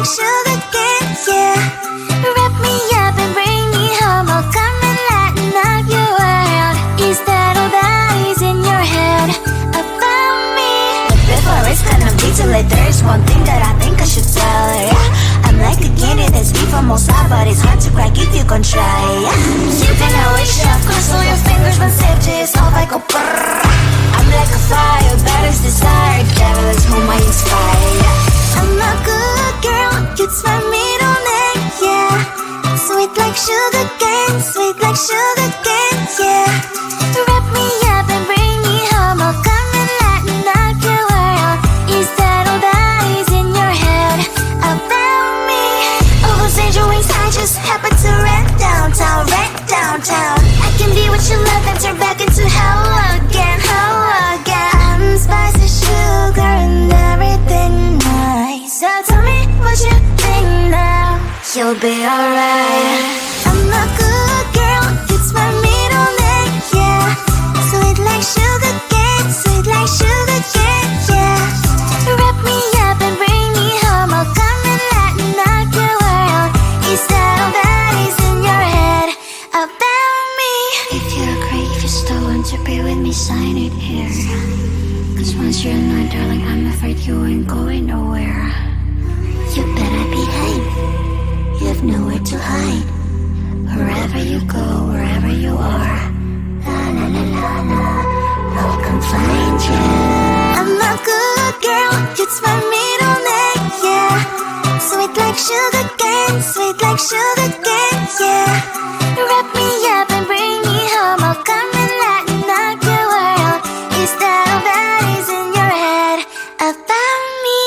like sugar cane, yeah. Wrap me up and bring me home. I'll come and lighten up your world. Is that all that is in your head about me? But before it's gonna be too late, there's one thing that I think I should tell ya. I'm like the candy that's sweet from outside, but it's hard to crack if you can try. You can wish, of course, all your fingers when safety is off, I go brrrr. I'm like a fire, battles desire, devil is whom I inspire. I'm a good girl, it's my middle name, yeah. Sweet like sugar cane, sweet like sugar cane, yeah. Wrap me up and bring me home. I'll come and lighten up your world. Is that all that is in your head about me? Overstage your wings, I just happen to rent downtown, rent downtown. I can be what you love and turn back into hell again, hell again. I'm spicy sugar and everything nice. So tell me what you think now. You'll be alright. I'm a good girl, it's my middle name, yeah. Sweet like sugar cane, sweet like sugar cane, yeah. Wrap me up and bring me home. I'll come and lighten up your world. Is that all that is in your head about me? If you agree, if you still want to be with me, sign it here. Cause once you're mine, darling, I'm afraid you ain't going nowhere. You better behave, you have nowhere to hide. Wherever you go, wherever you are, la la la la la, I'll come find you. I'm a good girl, it's my middle name, yeah. Sweet like sugar cane, sweet like sugar cane, yeah. Wrap me up and bring me home. I'll come and lighten up your world. Is that all that is in your head about me?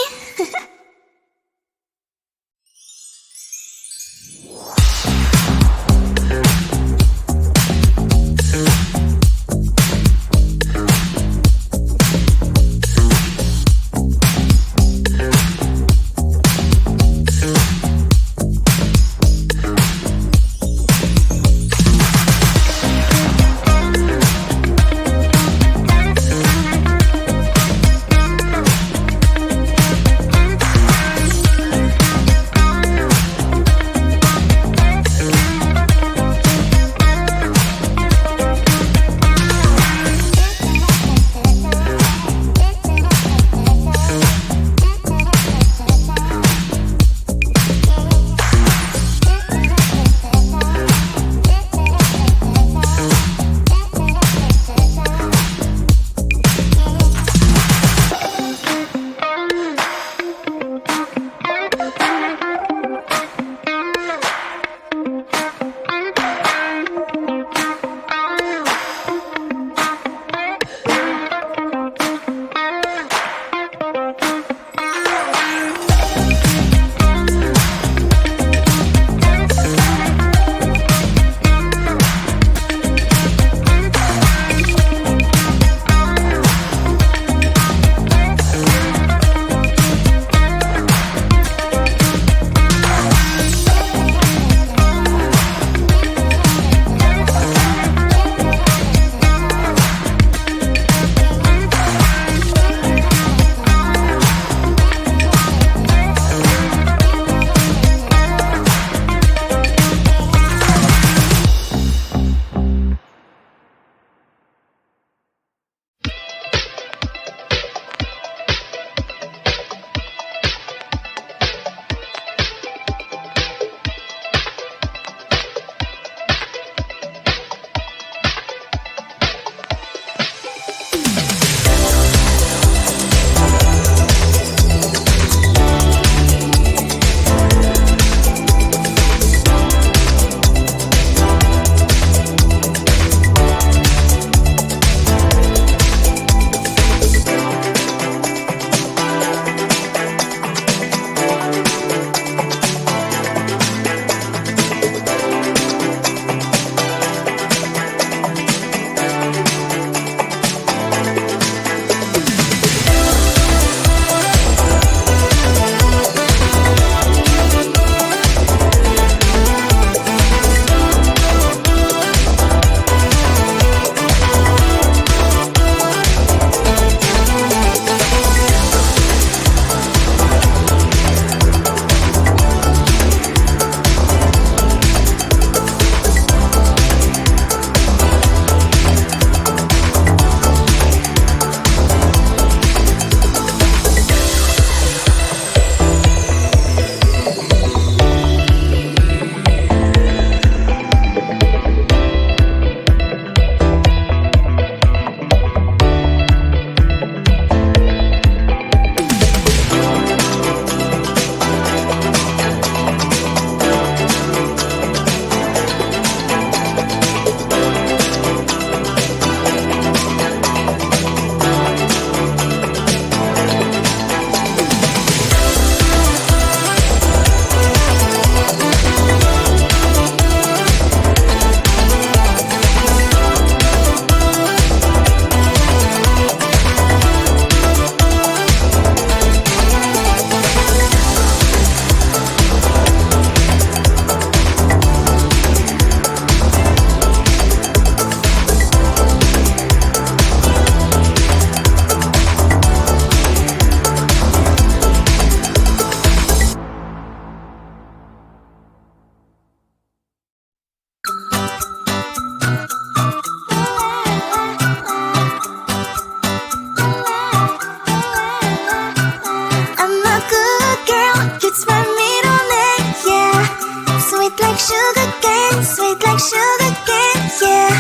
sugar cane, sweet like sugar cane, yeah.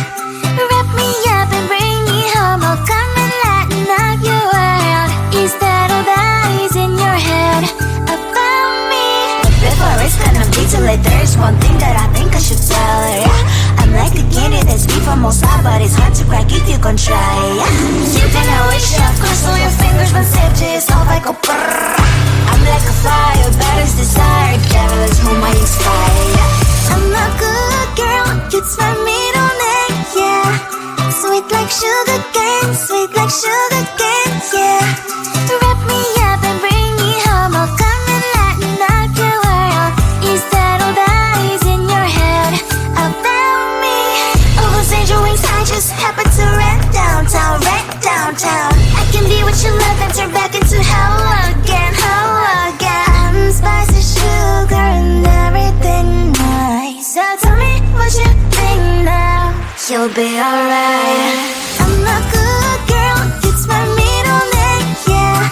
Wrap me up and bring me home, I'll come and lighten up your world. Is that all that is in your head about me? Before it's gonna be too late, there's one thing that I think I should tell her, yeah. I'm like the candy that's sweet from outside, but it's hard to crack if you can try, yeah. You can always shove cross on your fingers when safety is off, I go brrrr. I'm like a fire, bad as desire, devil is whom I inspire, yeah. I'm a good girl, it's my middle name, yeah. Sweet like sugar cane, sweet like sugar cane, yeah. Wrap me up and bring me home, I'll come and lighten up your world. Is that all that is in your head about me? All those angel wings I just happen to rent downtown, I can be what you love and turn back into hell again, I'm spicy sugar and everything nice. So tell me what you think now. you'll be alright. I'm a good girl, it's my middle name, yeah.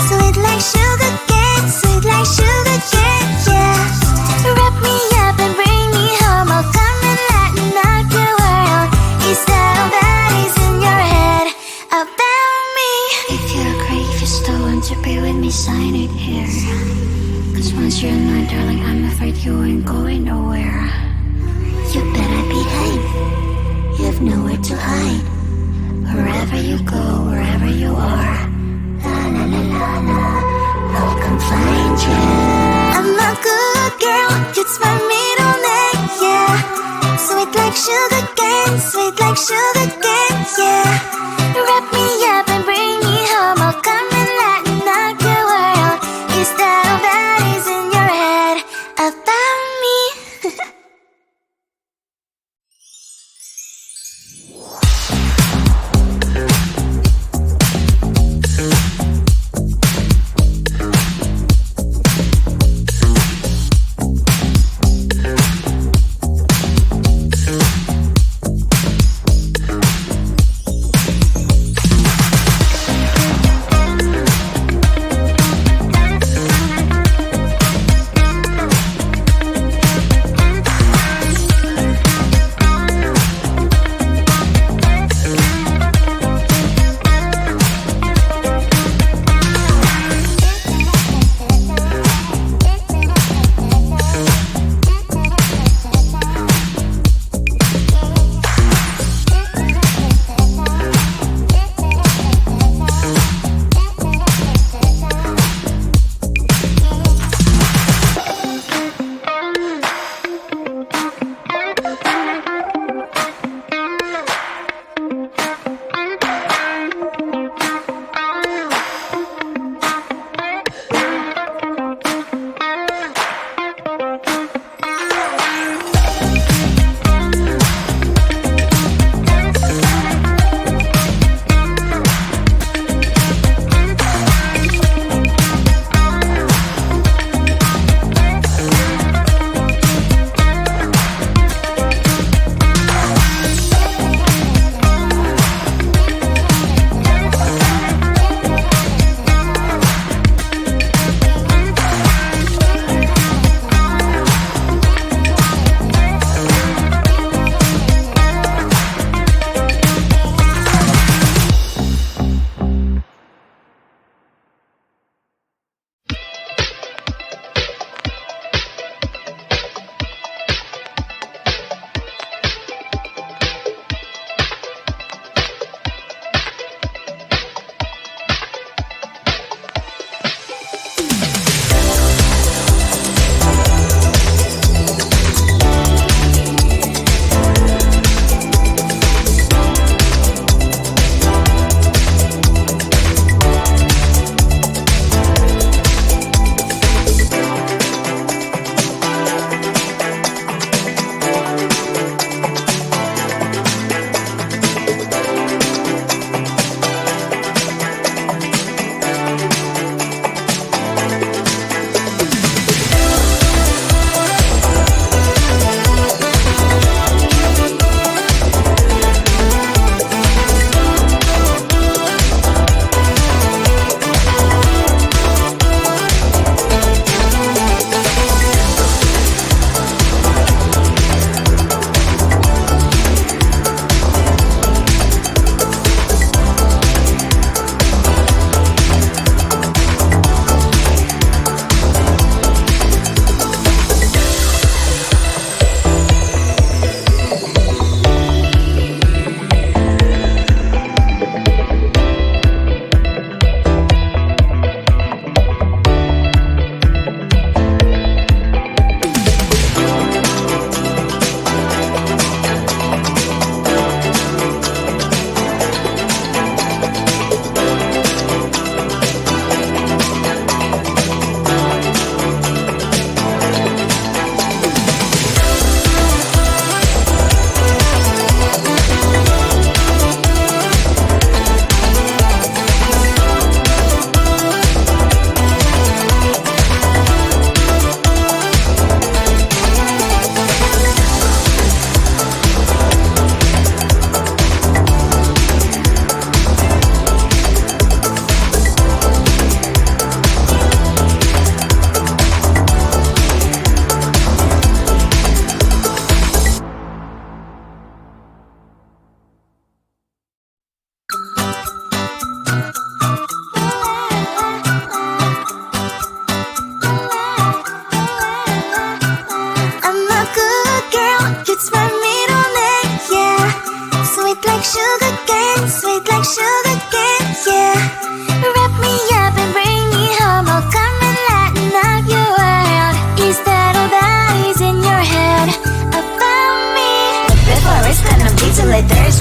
Sweet like sugar cane, sweet like sugar cane, yeah. Wrap me up and bring me home, I'll come and lighten up your world. Is that all that is in your head about me? If you agree, if you still want to be with me, sign it here. Cause once you're mine, darling, I'm afraid you ain't going nowhere. You better behave, you have nowhere to hide. Wherever you go, wherever you are, la la la la la, I'll come find you. I'm a good girl, it's my middle name, yeah. Sweet like sugar cane, sweet like sugar cane, yeah. Wrap me up and bring me home, I'll come and lighten up your world. Is that all that is in your head about me?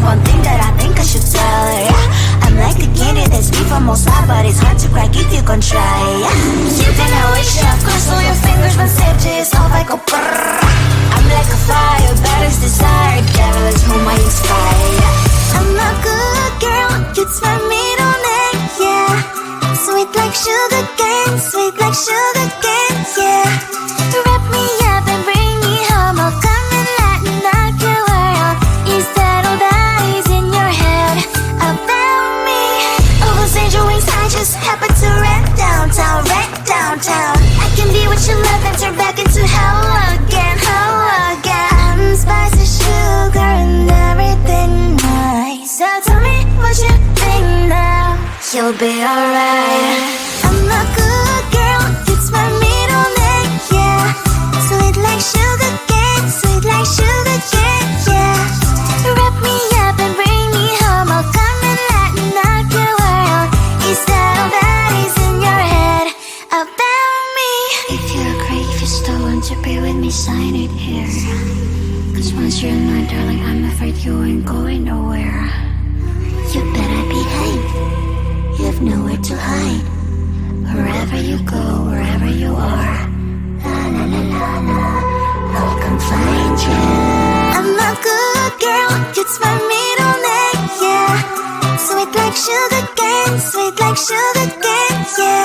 one thing that I think I should tell her, yeah. I'm like the candy that's made from most but it's hard to crack if you can try, yeah. You think I wish you have crossed all your fingers when safety is off, I go brrrr. I'm like a fire, baddest desire, devil is whom I inspire, yeah. I'm a good girl, you turn me on it, yeah. Sweet like sugar cane, sweet like sugar cane, yeah. Wrap me up and bring me home, I'll come and lighten up your world. Is that all that is in your head about me? All those angel wings I just happen to rent downtown, I can be what you love and turn back into hell again, I'm spicy sugar and everything nice. So tell me what you think now. you'll be alright. I'm a good girl, it's my middle name, yeah. Sweet like sugar cane, sweet like sugar cane, yeah. Wrap me up and bring me home, I'll come and lighten up your world. Is that all that is in your head about me? If you agree, if you still want to be with me, sign it here. Cause once you're in mine, darling, I'm afraid you ain't going nowhere. You better behave, you have nowhere to hide. Wherever you go, wherever you are, La la la la la, I'll come find you. I'm a good girl, it's my middle name, yeah. Sweet like sugar cane, sweet like sugar cane, yeah.